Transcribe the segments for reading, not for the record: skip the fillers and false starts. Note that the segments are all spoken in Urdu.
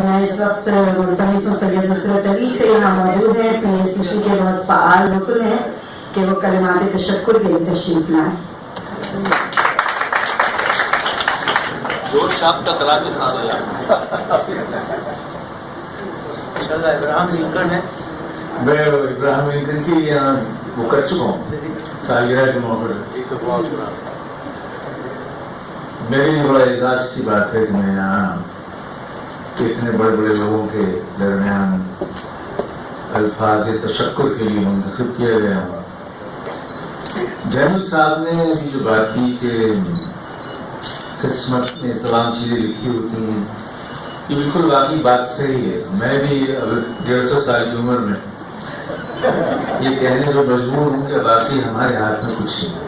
میں اس وقت ملتمس ہوں سید نصرت علی سے یہاں موجود ہیں، PACC کے بہت فعال رکن ہیں، کہ وہ کلمات تشکر کے لیے تشریف لائیں. دو شب کا کلام دکھا دو یار. ابراہم لنکن ہے. میں ابراہم لنکن کی یہاں وہ کر چکا ہوں سالگرہ کے موقع پر. میرے لیے بڑا اعزاز کی بات ہے کہ میں یہاں اتنے بڑے بڑے لوگوں کے درمیان الفاظ تشکر کے لیے منتخب کیا گیا ہوں. جینل صاحب نے جو بات کی کہ قسمت میں تمام چیزیں لکھی ہوتی ہیں، یہ بالکل واقعی بات صحیح ہے. میں بھی 150 سال کی عمر میں یہ کہنے پر مجبور ہوں کہ باقی ہمارے ہاتھ میں کچھ نہیں.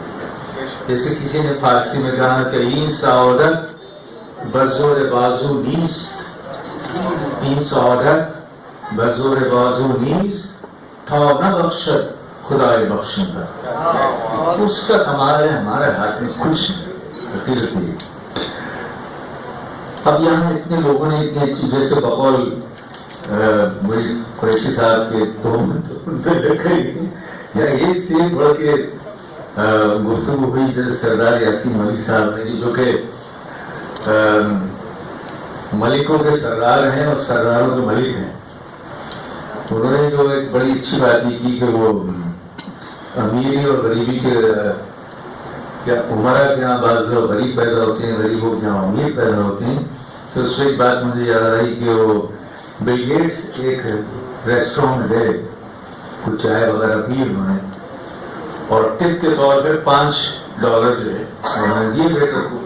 جیسے کسی نے فارسی میں کہا کہ این سعادت بزور بازو نیست، این سعادت بزور بازو نیست تا نہ بخشد خدای بخشندہ. اس کا کمال ہے، ہمارے ہاتھ میں کچھ نہیں. اب یہاں اتنے لوگوں نے اتنی اچھی، جیسے بقول مجھے قریشی صاحب کے دو منٹ لکھے یا ایک سے بڑھ کے گفتگو ہوئی جیسے سردار یاسین ملک صاحب نے، جو کہ ملکوں کے سردار ہیں اور سرداروں کے ملک ہیں. انہوں نے جو ایک بڑی اچھی بات یہ کی کہ وہ امیری اور غریبی کے کیا عمرہ کے یہاں بعض لوگ غریب پیدا ہوتے ہیں، غریبوں کے یہاں امیر پیدا ہوتے ہیں. تو اس میں ایک بات مجھے یاد آئی کہ وہ بل گیٹس ایک ریسٹورینٹ میں گئے، کچھ چائے وغیرہ پی انہوں نے، اور ٹپ کے طور پہ $5 جو ہے انہوں نے دیے ویٹر کو.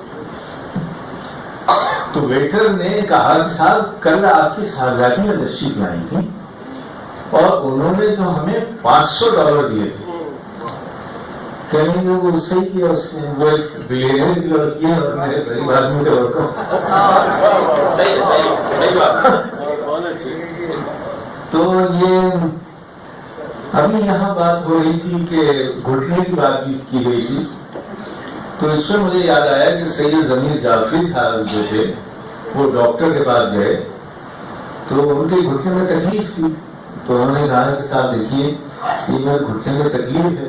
تو ویٹر نے کہا کہ صاحب کل آپ کی صاحبزادی میں تشریف لائی تھی اور انہوں نے تو ہمیں $500 دیے تھے. کہیں گے وہ صحیح کیا، اس نے وہ ایک بلیئر کی لڑکی ہے اور میرے غریب آدمی کے لڑکوں. تو یہ ابھی یہاں بات ہو رہی تھی کہ گھٹنے کی بات بھی کی گئی تھی، تو اس میں مجھے یاد آیا کہ سید ضمیر جعفری صاحب جو تھے وہ ڈاکٹر کے پاس گئے تو ان کے گھٹنے میں تکلیف تھی. تو انہوں نے کہا کہ صاحب دیکھیے یہ میرے گھٹنے میں تکلیف ہے.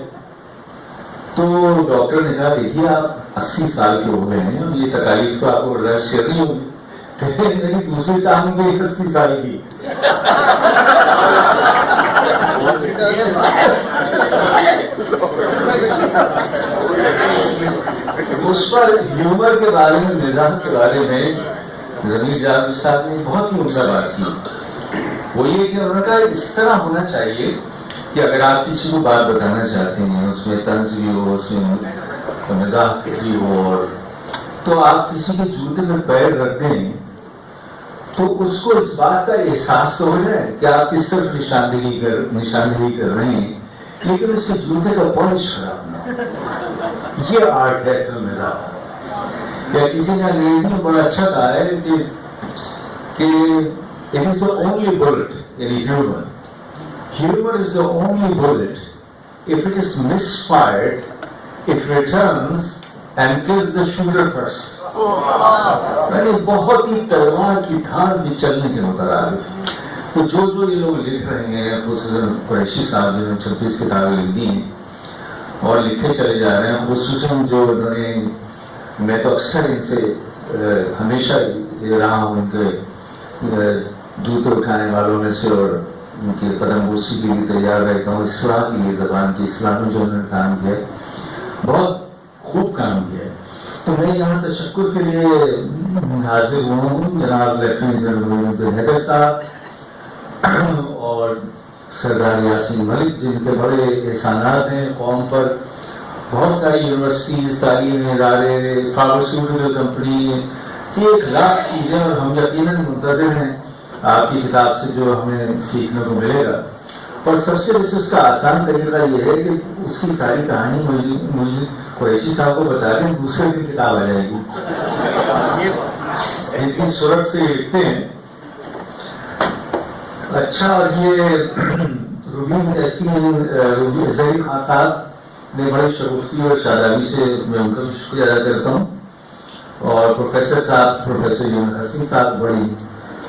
تو ڈاکٹر نے کہا دیکھیے آپ 80 سال کے ہو گئے ہیں، یہ تکالیف تو آپ کو برداشت کرنی ہوگی. میری دوسری ٹانگ بھی 80 سال کی. اس پر ہیومر کے بارے میں، مزاح کے بارے میں ضمیر جعفری صاحب نے بہت ہی عمدہ بات کی. وہ یہ کہ انہوں نے کہا اس طرح ہونا چاہیے کہ اگر آپ کسی کو بات بتانا چاہتے ہیں، اس میں طنز بھی ہو، اس میں مزاح بھی ہو، اور تو آپ کسی کے جوتے میں پیر رکھ دیں تو اس کو اس بات کا احساس تو ہو جائے کہ آپ کس طرف نشاندہی کر رہے ہیں، لیکن اس کے جوتے کا پالش خراب نہ ہو. یہ آرٹ ہے اصل مزاح. یا کسی نے انگریزی میں بڑا اچھا کہا ہے کہ it is the only bullet in humor. Humor is the only bullet. If it is misfired, it returns and kills the shooter first. یعنی بہت ہی تلوار کی دھار بھی چلنے کے مترادف. تو جو یہ لوگ لکھ رہے ہیں، خصوصاً قریشی صاحب نے 36 کتابیں لکھ دی ہیں اور لکھے چلے جا رہے ہیں، خصوصاً جو انہوں نے، میں تو اکثر ان سے ہمیشہ رہا ہوں ان کے جوتے اٹھانے والوں میں سے، اور ان کے قدم بوسی کے لیے تیار رہتا ہوں. اصلاح کے لیے، زبان کی اصلاح میں جو انہوں نے کام کیا، بہت خوب کام کیا. تو میں یہاں تشکر کے لیے حاضر ہوں جناب لیفٹیننٹ جنرل حیدر صاحب اور سردار یاسین ملک، جن کے بڑے احسانات ہیں قوم پر. بہت ساری یونیورسٹیز، تعلیمی ادارے، فارماسیوٹیکل کمپنی، 1 لاکھ چیزیں، اور ہم یقیناً منتظر ہیں آپ کی کتاب سے جو ہمیں سیکھنے کو ملے گا. اور سب سے بس اس کا آسان طریقہ یہ ہے کہ اس کی ساری کہانی مجھے قریشی صاحب کو بتا دیں، دوسرے دن کتاب آ جائے گی. اتنی صورت سے لکھتے ہیں. اچھا، اور یہ روبی ظہیر خان صاحب نے بڑی شگفتی اور شادابی سے میں ان کا بھی شکریہ ادا کرتا ہوں. اور پروفیسر صاحب، پروفیسر یونس حسین صاحب بڑی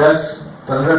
10-15